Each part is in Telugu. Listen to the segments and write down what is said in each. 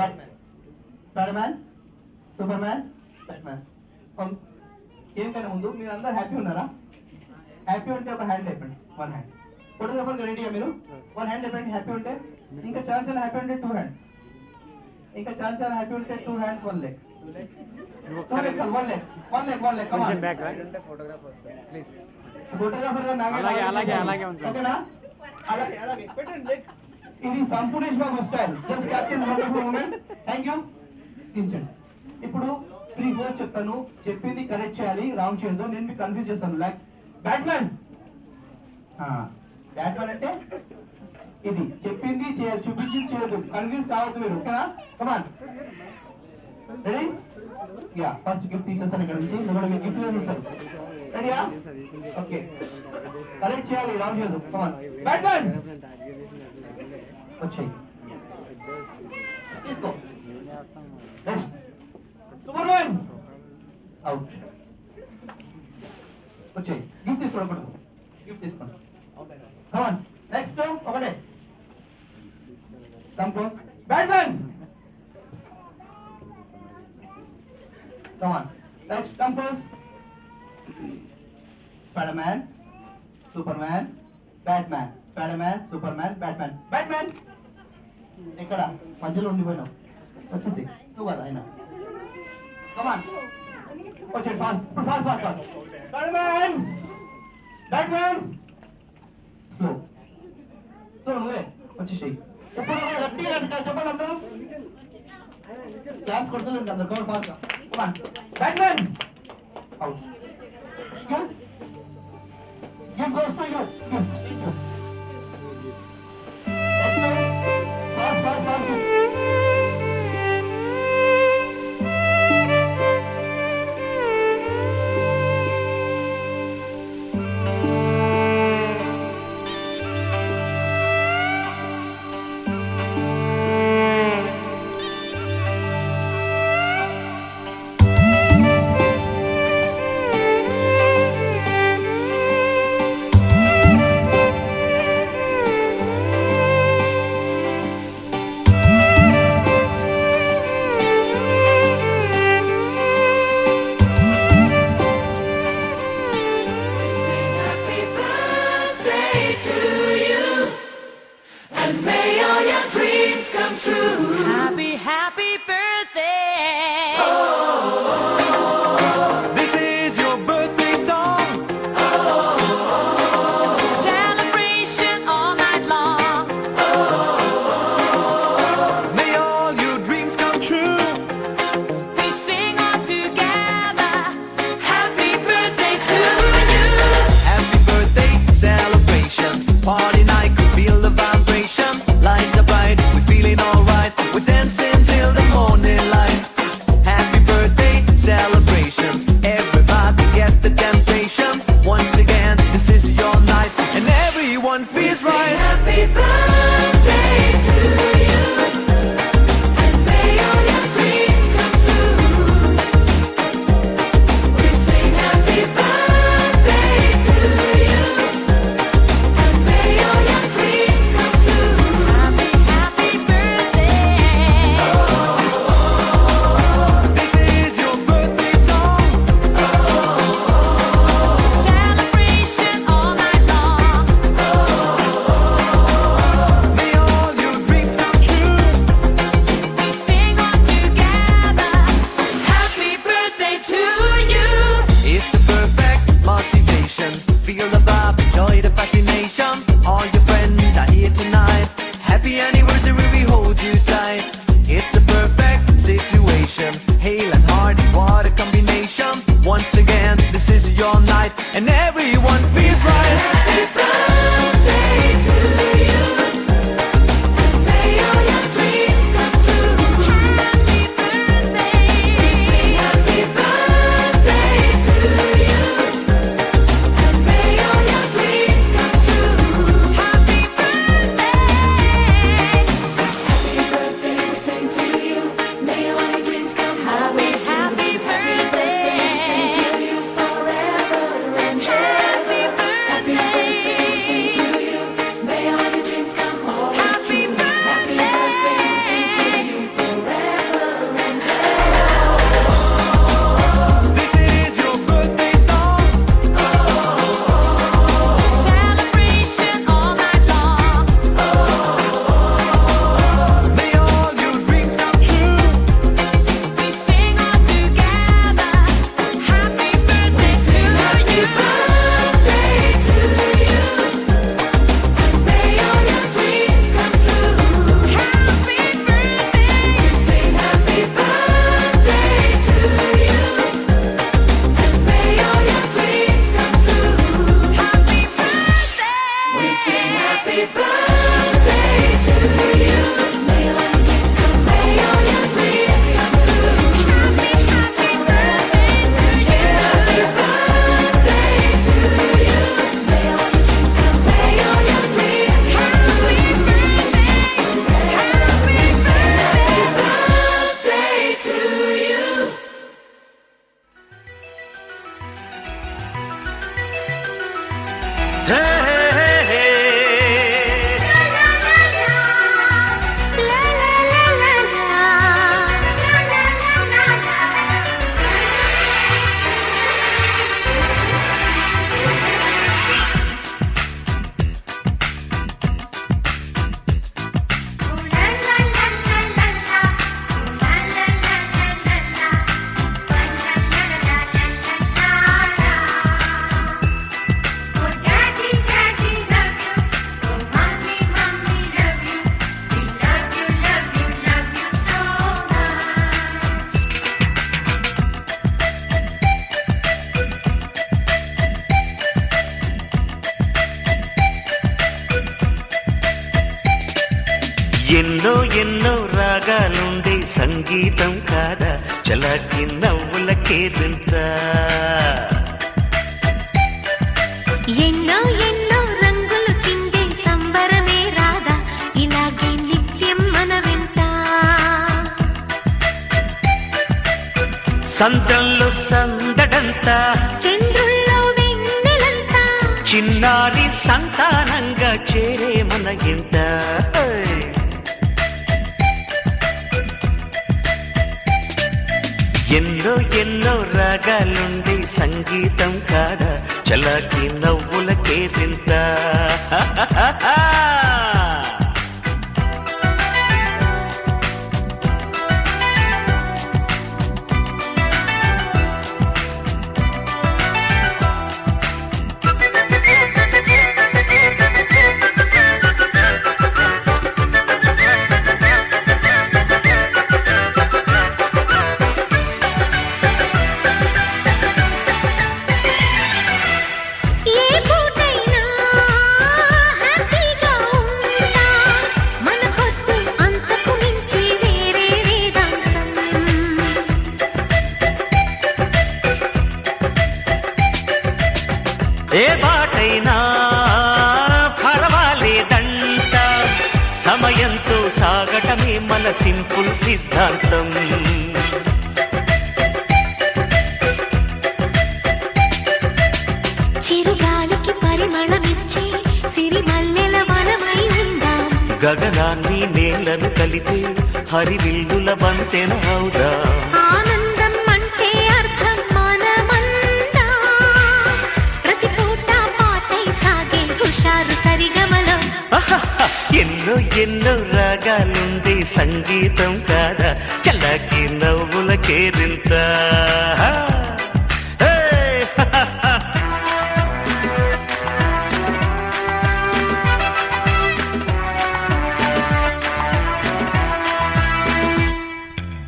Spider man, Superman, Batman. ఏం కన్నా ముందు మీరు అందరు హ్యాపీ ఉన్నారా? హ్యాపీ ఉంటే ఒక హ్యాండ్ లేపండి, వన్ హ్యాండ్. ఫోటోగ్రాఫర్ రెడీగా మీరు వన్ హ్యాండ్ లేపండి హ్యాపీ ఉంటే. ఇంకా చాలా చాలా హ్యాపీ ఉంటే టూ హ్యాండ్స్. ఇంకా చాలా చాలా హ్యాపీ ఉంటే two hands, one leg. Photographer ఓకేనా? అలాగే పెట్టండి. ఇది Sampoornesh Babu style. Just capture wonderful moment. Thank you. దించండి. ఇప్పుడు 3-4 చెప్తాను, చెప్పింది కరెక్ట్ చేయాలి, రాంగ్ చేయొద్దు. నేను మీకు కన్ఫ్యూజ్ చేస్తాను. Like Batman. బ్యాట్మ్యాన్ అంటే ఇది చెప్పింది చేయాలి, చూపించింది చేయొద్దు. కన్ఫ్యూజ్ కావద్దు మీరు, ఓకేనా? కమాన్, రెడీ? యా, ఫస్ట్ గిఫ్ట్ తీసేస్తాను ఇక్కడ నుంచి. మీరు గిఫ్ట్ ఇస్తారు. రెడీయా? ఓకే, కరెక్ట్ చేయాలి, రాంగ్ చేయొద్దు. కమాన్, బ్యాట్మ్యాన్ వచ్చేయి, తీసుకో. Next Superman out. వచ్చేయి, గిఫ్ట్ తీసుకోండి. గిఫ్ట్ తీసుకోండి. కమాన్, నెక్స్ట్ ఒకటే. Come close. Batman. Come on, next come close. Spiderman, Superman, Batman. Spiderman, Superman, Batman. Batman ఇక్కడ మధ్యలో ఉండిపోయినావు, వచ్చేసి నువ్వు కదా ఆయన. కమాన్, వచ్చేది ఫాస్ట్, ఇప్పుడు fast fast fast. Spider man, Batman. So నువ్వే వచ్చేసేయి. ఇప్పుడు గట్టిగా చెప్పండి అందరూ. క్లాస్ కొడతలేదు అందరు. కమాన్ ఫాస్ట్ గా. Come on, Batman out. Give goes to you. Gives. Excellent. Fast. Gives. సంగీతం కాదా చలాకి నవ్వులకేదింత ఎన్నో ఎన్నో రంగులు చిందే సంబరమే రాదా ఇలాగే నిత్యం మన వెంట సంద్రంలో సందడంతా చంద్రుల్లో వెన్నెలంతా చిన్నారి సంతానంగా చేరే మన ఇంట ఎన్నో ఎన్నో రాగాలుండి సంగీతం కాదా చలాకి నవ్వులకేదింత ఏ పూటైనా హ్యాపీగా ఉంటా మన పొద్దు అంతకు మించి వేరే వేదాంతం ఏ బాటైనా పర్వాలేదంట సమయంతో సాగటమే మన సింపుల్ సిద్ధాంతం చిరుగాలికి పరిమళమిచ్చే సిరిమల్లెల వనమై ఉందాం గగనాన్ని నేలను కలిపే హరివిల్లుల బంతెన అవుదా ఆనందం అంటే అర్థం మనమందా ప్రతి పూట పాటై సాగే హుషారు సరిగమలో ఎన్నో ఎన్నో రాగాలుంది సంగీతం కాదా చల్లకి నవ్వులకేదింత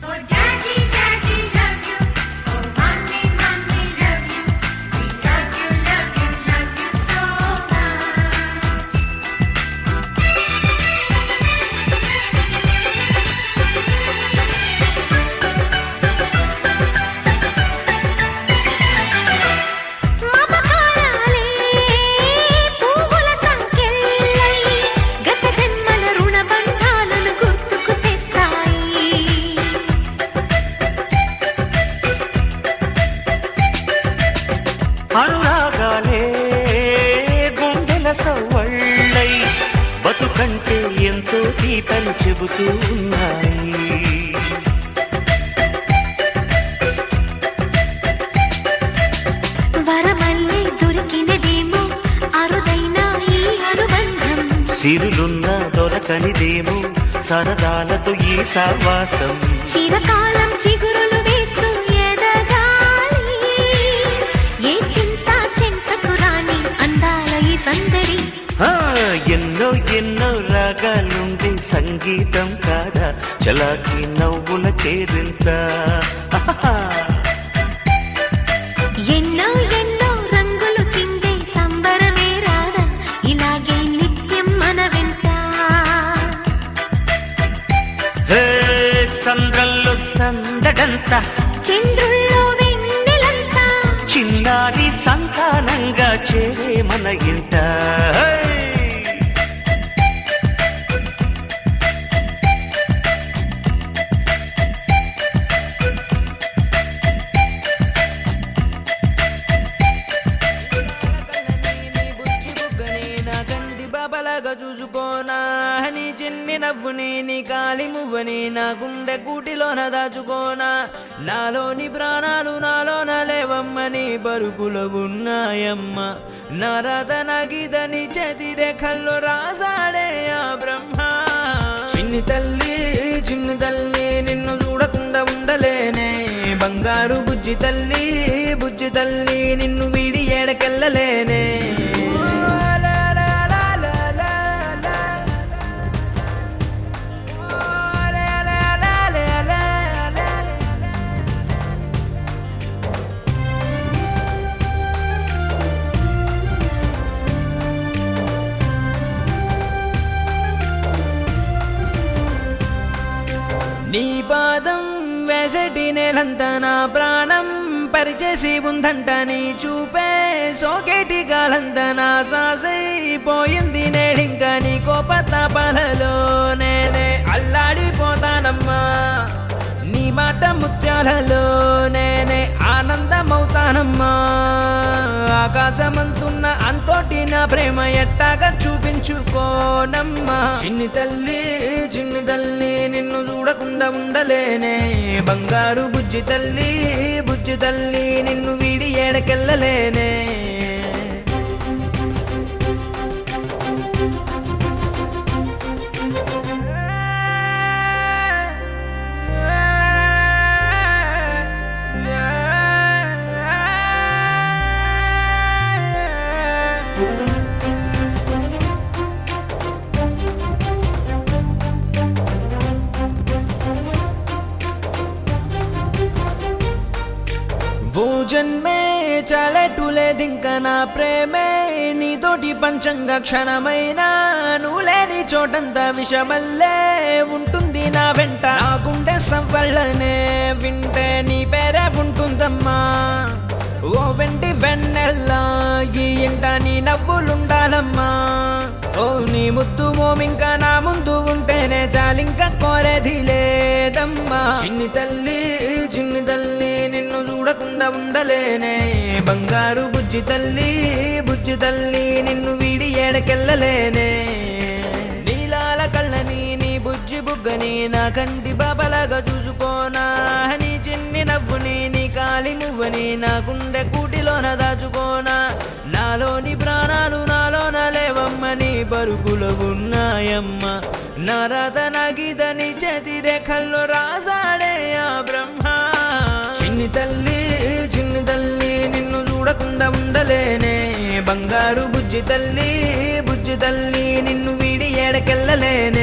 Oh daddy daddy love you oh mommy mommy love you we love you love you love you so much మమకారాలే పువ్వుల సంకెళ్ళై గత జన్మల రుణ బంధాలను గుర్తుకు తెస్తాయి అనురాగాలే గుండెల సవ్వళ్ళై బతుకంటే ఎంతో తీపని చెబుతూ ఉన్నాయి వరమల్లే దొరికినదేమో అరుదైన ఈ అనుబంధం సిరులున్న దొరకనిదేమో సరదాలతో ఈ సావాసం చిరకాలం చిగురులు వేస్తూ ఎదగాలి ఏ చింత చింతకు రాని అందాల ఈ సందడి ఎన్నో ఎన్నో రాగాలుండి సంగీతం కాదా చలాకి నవ్వులకేదింత ఎన్నో ఎన్నో రంగులు చిందే సంబరమే రాదా ఇలాగే నిత్యం మన వెంట హే సంద్రంలో సందడంతా చంద్రుల్లో వెన్నెలంతా చిన్నారి సంతానంగా చేరే మన ఇంట చూసుకోనా నీ చిన్ని నవ్వుని నీ కాలి మువ్వని నా గుండె కూటిలోన దాచుకోనా నాలోని ప్రాణాలు నాలోన లేవమ్మని బరుకులో ఉన్నాయమ్మ నరతన గీతని చేతి రేఖల్లో రాసాడే ఆ బ్రహ్మ చిన్ని తల్లి నిన్ను చూడకుండా ఉండలేనే బంగారు బుజ్జి తల్లి నిన్ను వీడి ఏడకెళ్ళలేనే నీ పాదం వేసటి నేలంతా నా ప్రాణం పరిచేసి ఉందంట నీ చూపే సోకేటి గాలంతా నా శ్వాసైపోయింది నేడింక నీ కోపతాపాలలో నేనే అల్లాడిపోతానమ్మా నీ మాట ముత్యాలలో నేనే ఆనందమవుతానమ్మా ఆకాశమంతున్న అంతోటి నా ప్రేమ ఎట్టాగా చూపించుకోనమ్మా చిన్ని తల్లి నిన్ను చూడకుండా ఉండలేనే బంగారు బుజ్జి తల్లి నిన్ను వీడి ఏడకెళ్ళలేనే ఓ జన్మే చాలెట్టులేదింక నా ప్రేమే నీతోటి పంచంగా క్షణమైనా నువ్వు లేని చోటంతా విషమల్లే ఉంటుంది నా వెంట నా గుండె సవ్వళ్ళనే వింటే నీ పేరే ఉంటుందమ్మా ఓ వెండి వెన్నెల్లా ఈ ఇంట నీ నవ్వులుండాలమ్మా ఓ నీ ముద్దు మోమింకా నా ముందు ఉంటేనే చాలింక కోరేది లేదమ్మా చిన్ని తల్లి నిన్ను చూడకుండా ఉండలేనే బంగారు బుజ్జి తల్లి నిన్ను వీడి ఏడకెళ్ళలేనే నీలాల కళ్ళని నీ బుజ్జి బుగ్గని నా కంటి బాబలాగా చూసుకోనా నీ చిన్ని నవ్వుని నీ కాలి మువ్వని నా గుండె కూటిలోన దాచుకోనా నాలోని ప్రాణాలు నాలోన లేవమ్మని పరుగులు ఉన్నాయమ్మ నా రాత నా గీత నీ చేతి రేఖల్లో రాసాడే ఆ బ్రహ్మ చిన్ని తల్లి నిన్ను చూడకుండా ఉండలేనే బంగారు బుజ్జి తల్లి నిన్ను వీడి ఏడకెళ్ళలేనే